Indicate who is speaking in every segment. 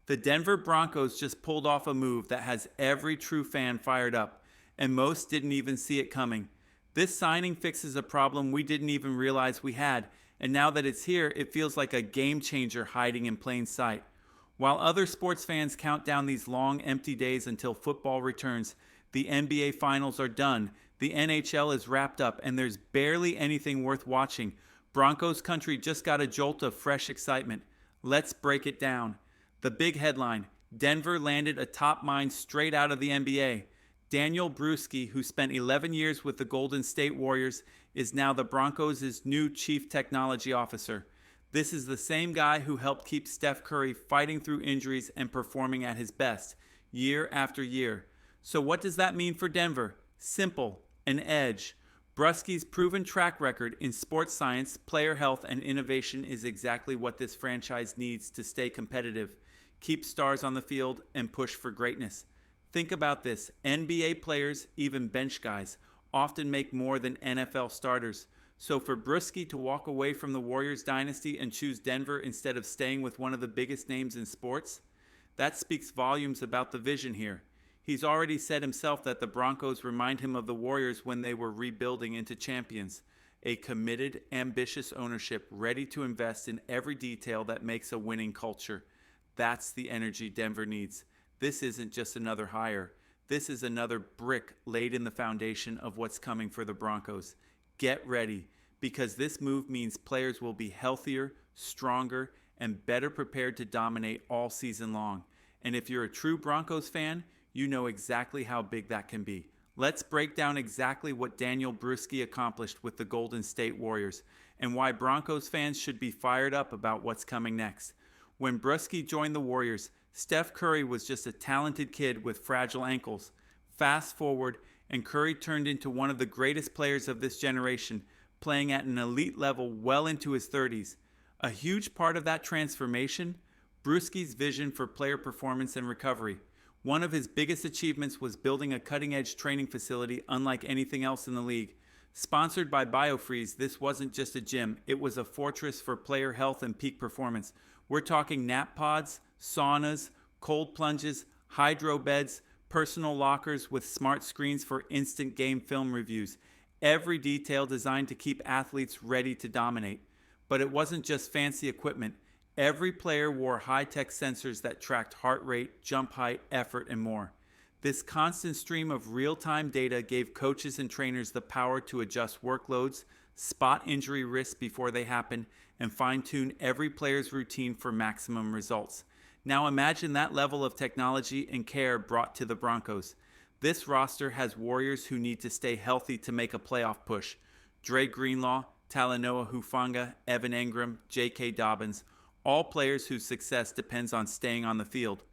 Speaker 1: The Denver Broncos just pulled off a move that has every true fan fired up, and most didn't even see it coming. This signing fixes a problem we didn't even realize we had, and now that it's here, it feels like a game changer hiding in plain sight. While other sports fans count down these long, empty days until football returns, the NBA Finals are done, the NHL is wrapped up, and there's barely anything worth watching. Broncos country just got a jolt of fresh excitement. Let's break it down. The big headline: Denver landed a top mind straight out of the NBA. Daniel Bruschi, who spent 11 years with the Golden State Warriors, is now the Broncos' new chief technology officer. This is the same guy who helped keep Steph Curry fighting through injuries and performing at his best, year after year. So what does that mean for Denver? Simple: an edge. Bruschi's proven track record in sports science, player health, and innovation is exactly what this franchise needs to stay competitive, keep stars on the field, and push for greatness. Think about this: NBA players, even bench guys, often make more than NFL starters. So for Bruschi to walk away from the Warriors dynasty and choose Denver instead of staying with one of the biggest names in sports, that speaks volumes about the vision here. He's already said himself that the Broncos remind him of the Warriors when they were rebuilding into champions. A committed, ambitious ownership ready to invest in every detail that makes a winning culture. That's the energy Denver needs. This isn't just another hire. This is another brick laid in the foundation of what's coming for the Broncos. Get ready, because this move means players will be healthier, stronger, and better prepared to dominate all season long. And if you're a true Broncos fan, you know exactly how big that can be. Let's break down exactly what Daniel Bruschi accomplished with the Golden State Warriors and why Broncos fans should be fired up about what's coming next. When Bruschi joined the Warriors, Steph Curry was just a talented kid with fragile ankles. Fast forward, and Curry turned into one of the greatest players of this generation, playing at an elite level well into his 30s. A huge part of that transformation? Bruschi's vision for player performance and recovery. One of his biggest achievements was building a cutting-edge training facility unlike anything else in the league. Sponsored by BioFreeze, this wasn't just a gym, it was a fortress for player health and peak performance. We're talking nap pods, saunas, cold plunges, hydro beds, personal lockers with smart screens for instant game film reviews. Every detail designed to keep athletes ready to dominate. But it wasn't just fancy equipment. Every player wore high-tech sensors that tracked heart rate, jump height, effort, and more. This constant stream of real-time data gave coaches and trainers the power to adjust workloads, spot injury risks before they happen, and fine-tune every player's routine for maximum results. Now imagine that level of technology and care brought to the Broncos. This roster has Warriors who need to stay healthy to make a playoff push. Dre Greenlaw, Talanoa Hufanga, Evan Engram, J.K. Dobbins, all players whose success depends on staying on the field.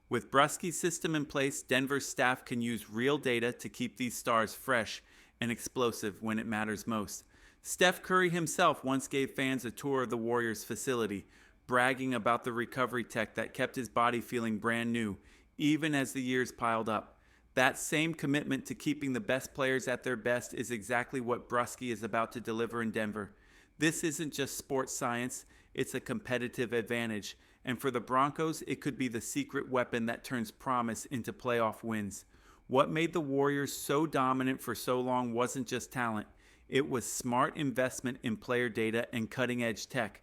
Speaker 1: With Bruschi's system in place, Denver's staff can use real data to keep these stars fresh and explosive when it matters most. Steph Curry himself once gave fans a tour of the Warriors facility, bragging about the recovery tech that kept his body feeling brand new, even as the years piled up. That same commitment to keeping the best players at their best is exactly what Bruschi is about to deliver in Denver. This isn't just sports science, it's a competitive advantage. And for the Broncos, it could be the secret weapon that turns promise into playoff wins. What made the Warriors so dominant for so long wasn't just talent. It was smart investment in player data and cutting-edge tech.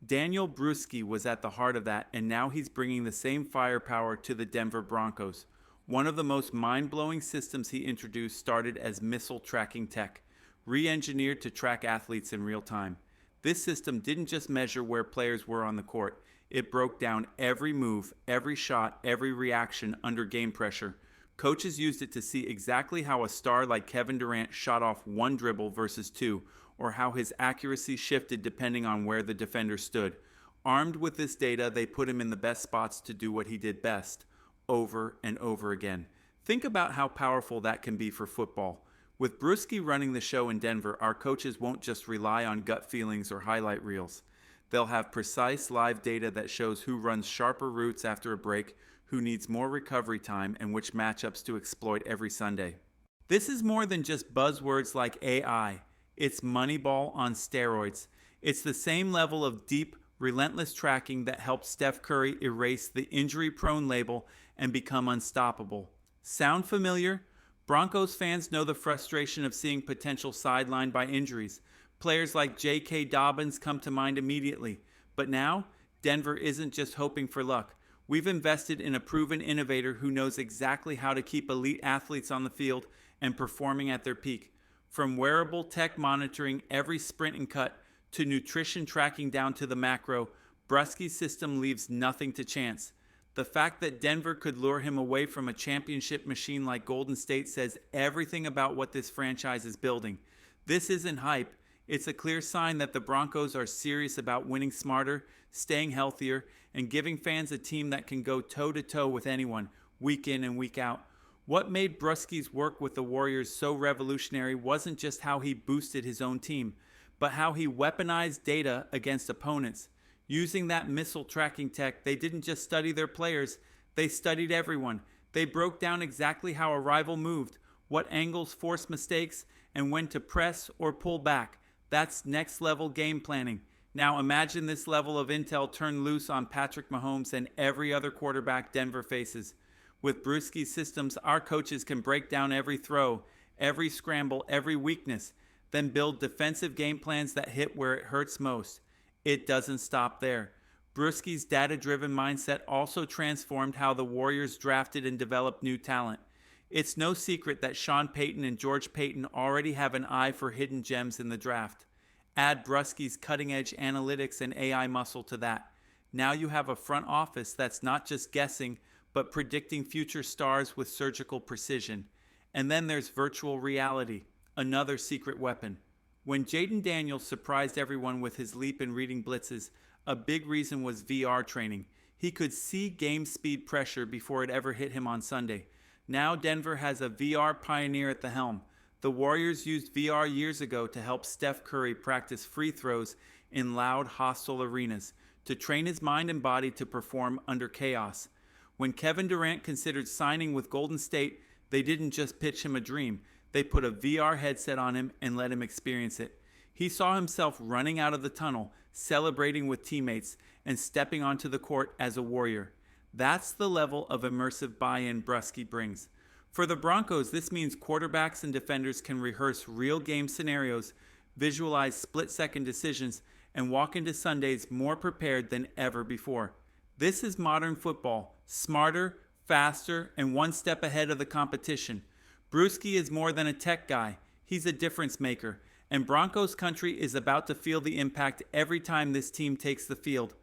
Speaker 1: Daniel Bruschi was at the heart of that, and now he's bringing the same firepower to the Denver Broncos. One of the most mind-blowing systems he introduced started as missile tracking tech, re-engineered to track athletes in real time. This system didn't just measure where players were on the court. It broke down every move, every shot, every reaction under game pressure. Coaches used it to see exactly how a star like Kevin Durant shot off one dribble versus two, or how his accuracy shifted depending on where the defender stood. Armed with this data, they put him in the best spots to do what he did best, over and over again. Think about how powerful that can be for football. With Bruschi running the show in Denver, our coaches won't just rely on gut feelings or highlight reels. They'll have precise live data that shows who runs sharper routes after a break, who needs more recovery time, and which matchups to exploit every Sunday. This is more than just buzzwords like AI. It's Moneyball on steroids. It's the same level of deep, relentless tracking that helped Steph Curry erase the injury-prone label and become unstoppable. Sound familiar? Broncos fans know the frustration of seeing potential sidelined by injuries. Players like J.K. Dobbins come to mind immediately. But now, Denver isn't just hoping for luck. We've invested in a proven innovator who knows exactly how to keep elite athletes on the field and performing at their peak. From wearable tech monitoring every sprint and cut to nutrition tracking down to the macro, Bruschi's system leaves nothing to chance. The fact that Denver could lure him away from a championship machine like Golden State says everything about what this franchise is building. This isn't hype. It's a clear sign that the Broncos are serious about winning smarter, staying healthier, and giving fans a team that can go toe-to-toe with anyone, week in and week out. What made Bruschi's work with the Warriors so revolutionary wasn't just how he boosted his own team, but how he weaponized data against opponents. Using that missile tracking tech, they didn't just study their players, they studied everyone. They broke down exactly how a rival moved, what angles forced mistakes, and when to press or pull back. That's next level game planning. Now imagine this level of intel turned loose on Patrick Mahomes and every other quarterback Denver faces. With Bruschi's systems, our coaches can break down every throw, every scramble, every weakness, then build defensive game plans that hit where it hurts most. It doesn't stop there. Bruschi's data-driven mindset also transformed how the Warriors drafted and developed new talent. It's no secret that Sean Payton and George Payton already have an eye for hidden gems in the draft. Add Bruschi's cutting-edge analytics and AI muscle to that. Now you have a front office that's not just guessing, but predicting future stars with surgical precision. And then there's virtual reality, another secret weapon. When Jaden Daniels surprised everyone with his leap in reading blitzes, a big reason was VR training. He could see game speed pressure before it ever hit him on Sunday. Now Denver has a VR pioneer at the helm. The Warriors used VR years ago to help Steph Curry practice free throws in loud, hostile arenas, to train his mind and body to perform under chaos. When Kevin Durant considered signing with Golden State, they didn't just pitch him a dream. They put a VR headset on him and let him experience it. He saw himself running out of the tunnel, celebrating with teammates, and stepping onto the court as a Warrior. That's the level of immersive buy-in Bruschi brings. For the Broncos, this means quarterbacks and defenders can rehearse real game scenarios, visualize split-second decisions, and walk into Sundays more prepared than ever before. This is modern football, smarter, faster, and one step ahead of the competition. Bruschi is more than a tech guy. He's a difference maker, and Broncos country is about to feel the impact every time this team takes the field.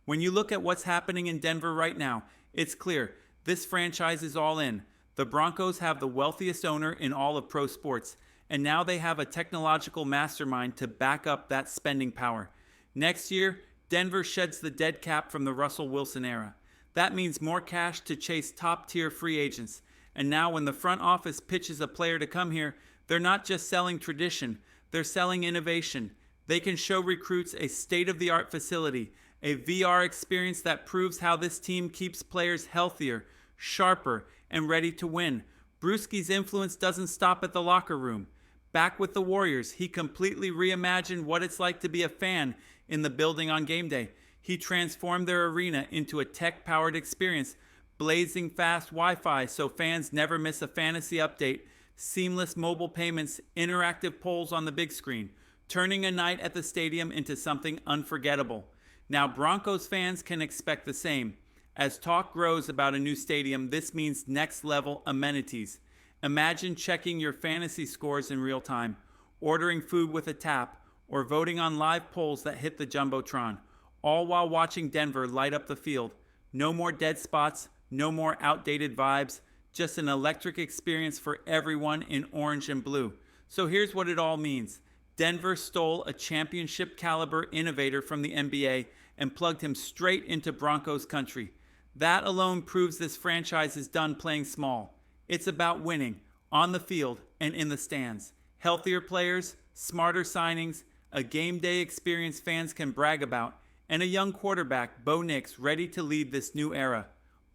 Speaker 1: When you look at what's happening in Denver right now, it's clear this franchise is all in. The Broncos have the wealthiest owner in all of pro sports, and now they have a technological mastermind to back up that spending power. Next year, Denver sheds the dead cap from the Russell Wilson era. That means more cash to chase top-tier free agents. And now when the front office pitches a player to come here, they're not just selling tradition, they're selling innovation. They can show recruits a state-of-the-art facility, a VR experience that proves how this team keeps players healthier, sharper, and ready to win. Bruschi's influence doesn't stop at the locker room. Back with the Warriors, he completely reimagined what it's like to be a fan in the building on game day. He transformed their arena into a tech-powered experience, blazing fast Wi-Fi so fans never miss a fantasy update, seamless mobile payments, interactive polls on the big screen, turning a night at the stadium into something unforgettable. Now Broncos fans can expect the same. As talk grows about a new stadium, this means next-level amenities. Imagine checking your fantasy scores in real time, ordering food with a tap, or voting on live polls that hit the Jumbotron, all while watching Denver light up the field. No more dead spots, no more outdated vibes, just an electric experience for everyone in orange and blue. So here's what it all means. Denver stole a championship-caliber innovator from the NBA and plugged him straight into Broncos country. That alone proves this franchise is done playing small. It's about winning, on the field and in the stands. Healthier players, smarter signings, a game day experience fans can brag about, and a young quarterback, Bo Nix, ready to lead this new era.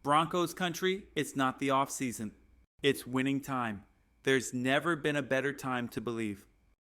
Speaker 1: Broncos country, it's not the offseason. It's winning time. There's never been a better time to believe.